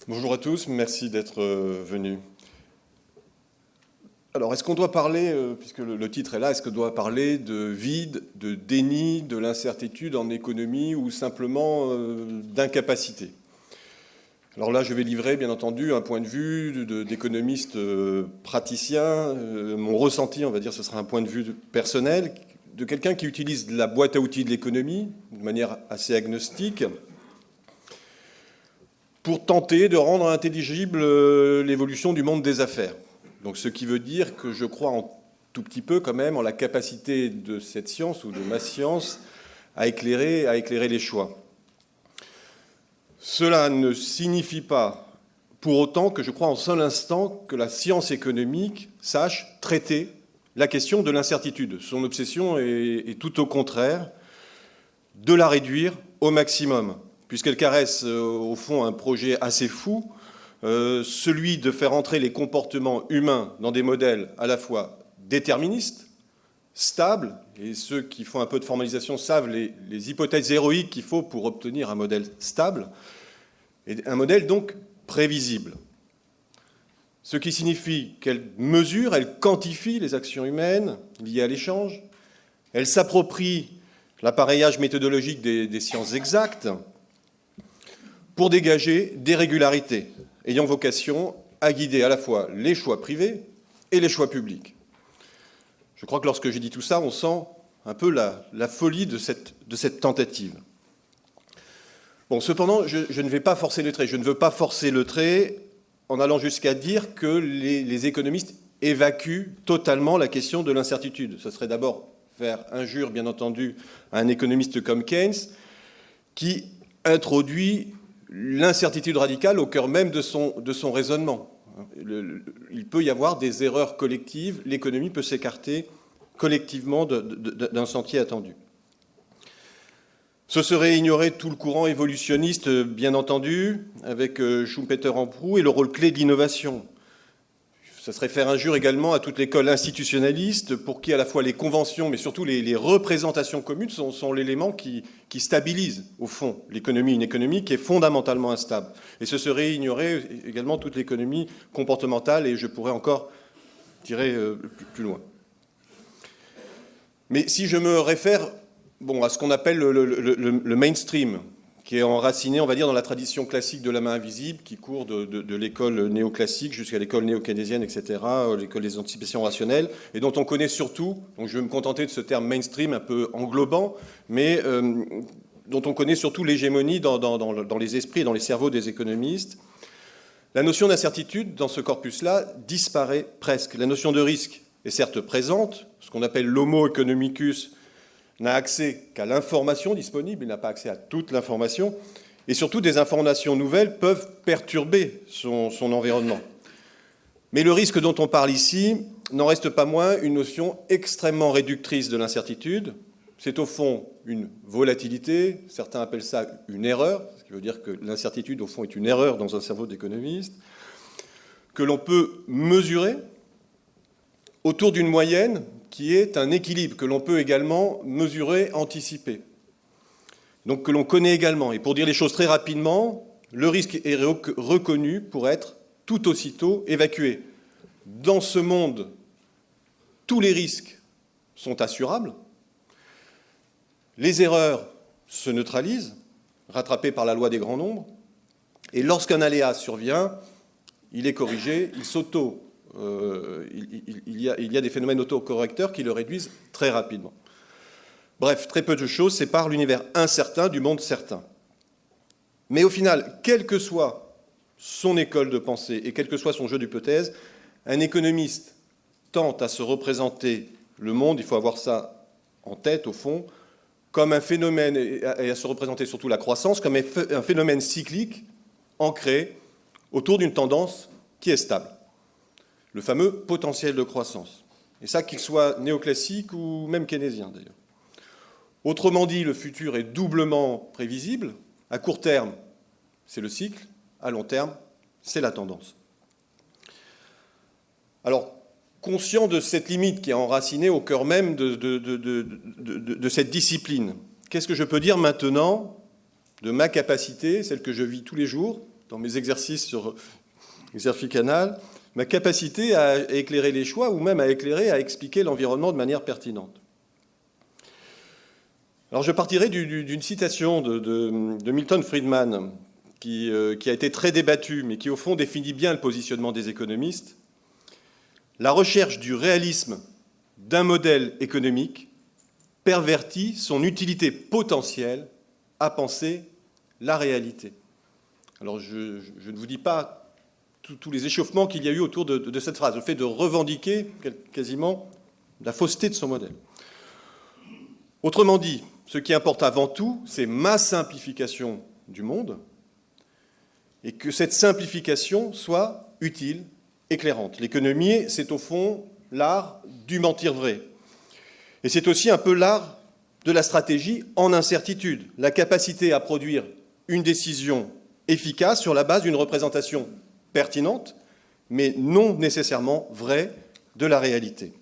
Bonjour à tous, merci d'être venus. Alors, est-ce qu'on doit parler, puisque le titre est là, est-ce qu'on doit parler de vide, de déni, de l'incertitude en économie ou simplement d'incapacité? Alors là, je vais livrer, bien entendu, un point de vue d'économiste praticien. Mon ressenti, on va dire, ce sera un point de vue personnel, de quelqu'un qui utilise la boîte à outils de l'économie de manière assez agnostique, pour tenter de rendre intelligible l'évolution du monde des affaires. Donc, ce qui veut dire que je crois tout petit peu quand même en la capacité de cette science ou de ma science à éclairer les choix. Cela ne signifie pas pour autant que je crois en seul instant que la science économique sache traiter la question de l'incertitude. Son obsession est tout au contraire de la réduire au maximum, puisqu'elle caresse au fond un projet assez fou, celui de faire entrer les comportements humains dans des modèles à la fois déterministes, stables, et ceux qui font un peu de formalisation savent les hypothèses héroïques qu'il faut pour obtenir un modèle stable, et un modèle donc prévisible. Ce qui signifie qu'elle mesure, elle quantifie les actions humaines liées à l'échange, elle s'approprie l'appareillage méthodologique des sciences exactes pour dégager des régularités ayant vocation à guider à la fois les choix privés et les choix publics. Je crois que lorsque j'ai dit tout ça, on sent un peu la folie de cette tentative. Bon, cependant, je ne vais pas forcer le trait. Je ne veux pas forcer le trait en allant jusqu'à dire que les économistes évacuent totalement la question de l'incertitude. Ce serait d'abord faire injure, bien entendu, à un économiste comme Keynes, qui introduit l'incertitude radicale au cœur même de son raisonnement. Il peut y avoir des erreurs collectives, l'économie peut s'écarter collectivement d'un sentier attendu. Ce serait ignorer tout le courant évolutionniste, bien entendu, avec Schumpeter en proue et le rôle clé de l'innovation. Ce serait faire injure également à toute l'école institutionnaliste pour qui à la fois les conventions, mais surtout les représentations communes sont l'élément qui stabilise, au fond, l'économie, une économie qui est fondamentalement instable. Et ce serait ignorer également toute l'économie comportementale, et je pourrais encore tirer plus loin. Mais si je me réfère à ce qu'on appelle le mainstream, qui est enraciné, on va dire, dans la tradition classique de la main invisible, qui court de l'école néoclassique jusqu'à l'école néo-keynésienne, etc., l'école des anticipations rationnelles, et dont on connaît surtout, donc je vais me contenter de ce terme mainstream un peu englobant, mais dont on connaît surtout l'hégémonie dans les esprits et dans les cerveaux des économistes. La notion d'incertitude, dans ce corpus-là, disparaît presque. La notion de risque est certes présente, ce qu'on appelle l'homo economicus n'a accès qu'à l'information disponible, il n'a pas accès à toute l'information, et surtout des informations nouvelles peuvent perturber son environnement. Mais le risque dont on parle ici n'en reste pas moins une notion extrêmement réductrice de l'incertitude. C'est au fond une volatilité, certains appellent ça une erreur, ce qui veut dire que l'incertitude au fond est une erreur dans un cerveau d'économiste, que l'on peut mesurer autour d'une moyenne qui est un équilibre que l'on peut également mesurer, anticiper. Donc que l'on connaît également. Et pour dire les choses très rapidement, le risque est reconnu pour être tout aussitôt évacué. Dans ce monde, tous les risques sont assurables. Les erreurs se neutralisent, rattrapées par la loi des grands nombres. Et lorsqu'un aléa survient, il est corrigé, il y a des phénomènes autocorrecteurs qui le réduisent très rapidement. Bref, très peu de choses séparent l'univers incertain du monde certain. Mais au final, quelle que soit son école de pensée et quel que soit son jeu d'hypothèses, un économiste tente à se représenter le monde, il faut avoir ça en tête au fond, comme un phénomène, et à se représenter surtout la croissance, comme un phénomène cyclique ancré autour d'une tendance qui est stable. Le fameux potentiel de croissance. Et ça, qu'il soit néoclassique ou même keynésien, d'ailleurs. Autrement dit, le futur est doublement prévisible. À court terme, c'est le cycle. À long terme, c'est la tendance. Alors, conscient de cette limite qui est enracinée au cœur même de cette discipline, qu'est-ce que je peux dire maintenant de ma capacité, celle que je vis tous les jours, dans mes exercices sur Xerfi Canal, ma capacité à éclairer les choix ou même à expliquer l'environnement de manière pertinente. Alors je partirai d'une citation de Milton Friedman qui a été très débattue, mais qui au fond définit bien le positionnement des économistes. La recherche du réalisme d'un modèle économique pervertit son utilité potentielle à penser la réalité. Alors je ne vous dis pas tous les échauffements qu'il y a eu autour de cette phrase, le fait de revendiquer quasiment la fausseté de son modèle. Autrement dit, ce qui importe avant tout, c'est ma simplification du monde et que cette simplification soit utile, éclairante. L'économie, c'est au fond l'art du mentir vrai. Et c'est aussi un peu l'art de la stratégie en incertitude, la capacité à produire une décision efficace sur la base d'une représentation pertinente, mais non nécessairement vraie de la réalité.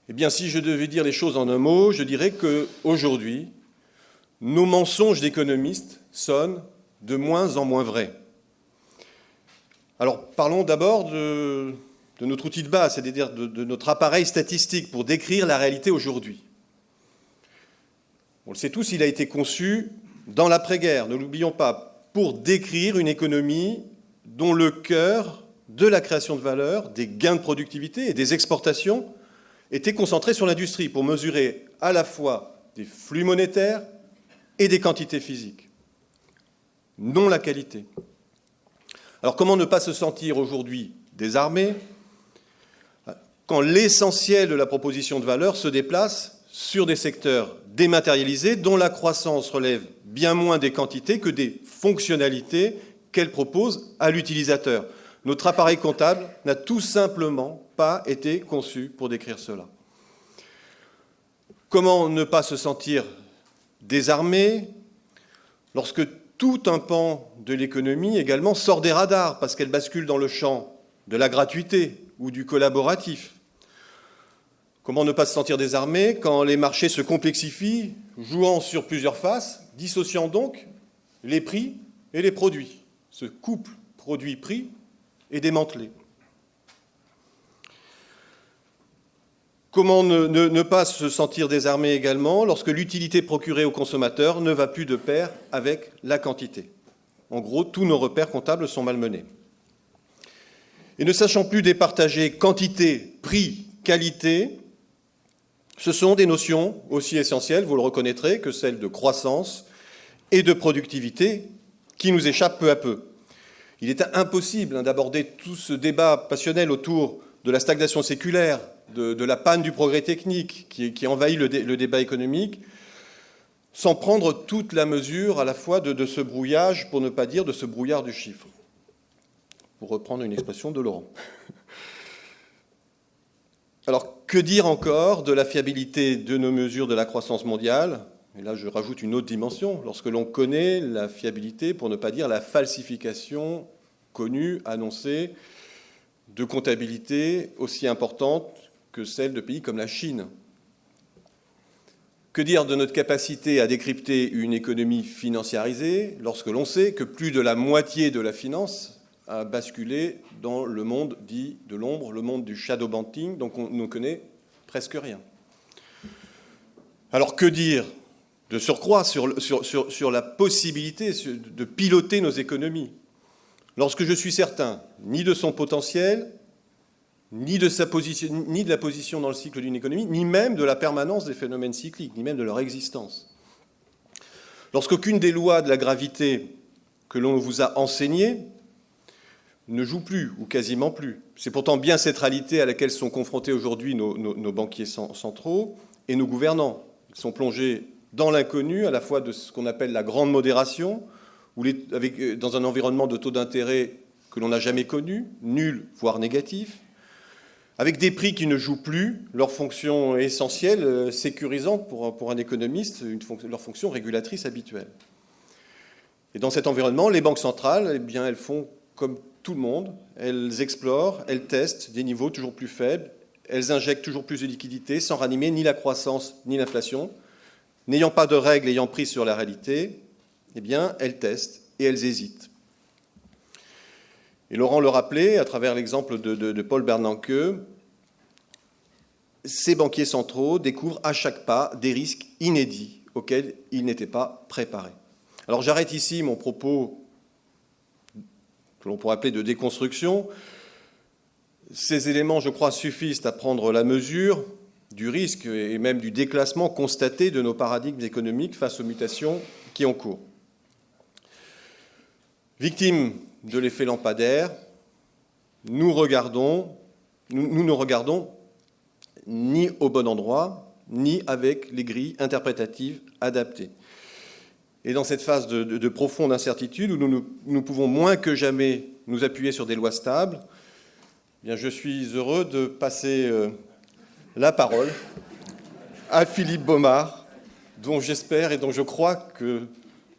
Eh bien, si je devais dire les choses en un mot, je dirais qu'aujourd'hui, nos mensonges d'économistes sonnent de moins en moins vrais. Alors, parlons d'abord de notre outil de base, c'est-à-dire de notre appareil statistique pour décrire la réalité aujourd'hui. On le sait tous, il a été conçu dans l'après-guerre, ne l'oublions pas, pour décrire une économie dont le cœur de la création de valeur, des gains de productivité et des exportations était concentré sur l'industrie, pour mesurer à la fois des flux monétaires et des quantités physiques, non la qualité. Alors comment ne pas se sentir aujourd'hui désarmé quand l'essentiel de la proposition de valeur se déplace sur des secteurs dématérialisés dont la croissance relève bien moins des quantités que des fonctionnalités qu'elle propose à l'utilisateur. Notre appareil comptable n'a tout simplement pas été conçu pour décrire cela. Comment ne pas se sentir désarmé lorsque tout un pan de l'économie également sort des radars parce qu'elle bascule dans le champ de la gratuité ou du collaboratif? Comment ne pas se sentir désarmé quand les marchés se complexifient, jouant sur plusieurs faces, dissociant donc les prix et les produits? Ce couple produit-prix est démantelé. Comment ne pas se sentir désarmé également lorsque l'utilité procurée aux consommateurs ne va plus de pair avec la quantité? En gros, tous nos repères comptables sont malmenés. Et ne sachant plus départager quantité, prix, qualité, ce sont des notions aussi essentielles, vous le reconnaîtrez, que celles de croissance et de productivité qui nous échappent peu à peu. Il est impossible d'aborder tout ce débat passionnel autour de la stagnation séculaire, de la panne du progrès technique qui envahit le débat économique, sans prendre toute la mesure à la fois de ce brouillage, pour ne pas dire de ce brouillard du chiffre, pour reprendre une expression de Laurent. Alors, que dire encore de la fiabilité de nos mesures de la croissance mondiale? Et là, je rajoute une autre dimension. Lorsque l'on connaît la fiabilité, pour ne pas dire la falsification connue, annoncée, de comptabilité aussi importante que celle de pays comme la Chine. Que dire de notre capacité à décrypter une économie financiarisée lorsque l'on sait que plus de la moitié de la finance a basculé dans le monde dit de l'ombre, le monde du shadow banking, donc on ne connaît presque rien. Alors que dire de surcroît sur la possibilité de piloter nos économies, lorsque je suis certain ni de son potentiel, ni de la position dans le cycle d'une économie, ni même de la permanence des phénomènes cycliques, ni même de leur existence. Lorsqu'aucune des lois de la gravité que l'on vous a enseignées ne joue plus, ou quasiment plus. C'est pourtant bien cette réalité à laquelle sont confrontés aujourd'hui nos banquiers centraux et nos gouvernants. Ils sont plongés dans l'inconnu, à la fois de ce qu'on appelle la grande modération, dans un environnement de taux d'intérêt que l'on n'a jamais connu, nul, voire négatif, avec des prix qui ne jouent plus leur fonction essentielle, sécurisante pour un économiste, leur fonction régulatrice habituelle. Et dans cet environnement, les banques centrales, eh bien, elles font comme tout le monde, elles explorent, elles testent des niveaux toujours plus faibles, elles injectent toujours plus de liquidités sans ranimer ni la croissance ni l'inflation, n'ayant pas de règles ayant prise sur la réalité, eh bien, elles testent et elles hésitent. Et Laurent le rappelait à travers l'exemple de Paul Bernanke, ces banquiers centraux découvrent à chaque pas des risques inédits auxquels ils n'étaient pas préparés. Alors j'arrête ici mon propos que l'on pourrait appeler de déconstruction. Ces éléments, je crois, suffisent à prendre la mesure du risque et même du déclassement constaté de nos paradigmes économiques face aux mutations qui ont cours. Victimes de l'effet lampadaire, nous ne regardons ni au bon endroit, ni avec les grilles interprétatives adaptées. Et dans cette phase de profonde incertitude, où nous pouvons moins que jamais nous appuyer sur des lois stables, eh bien, je suis heureux de passer la parole à Philippe Baumard, dont j'espère et dont je crois que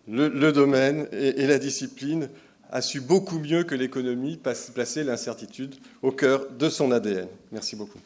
le domaine et la discipline a su beaucoup mieux que l'économie placer l'incertitude au cœur de son ADN. Merci beaucoup.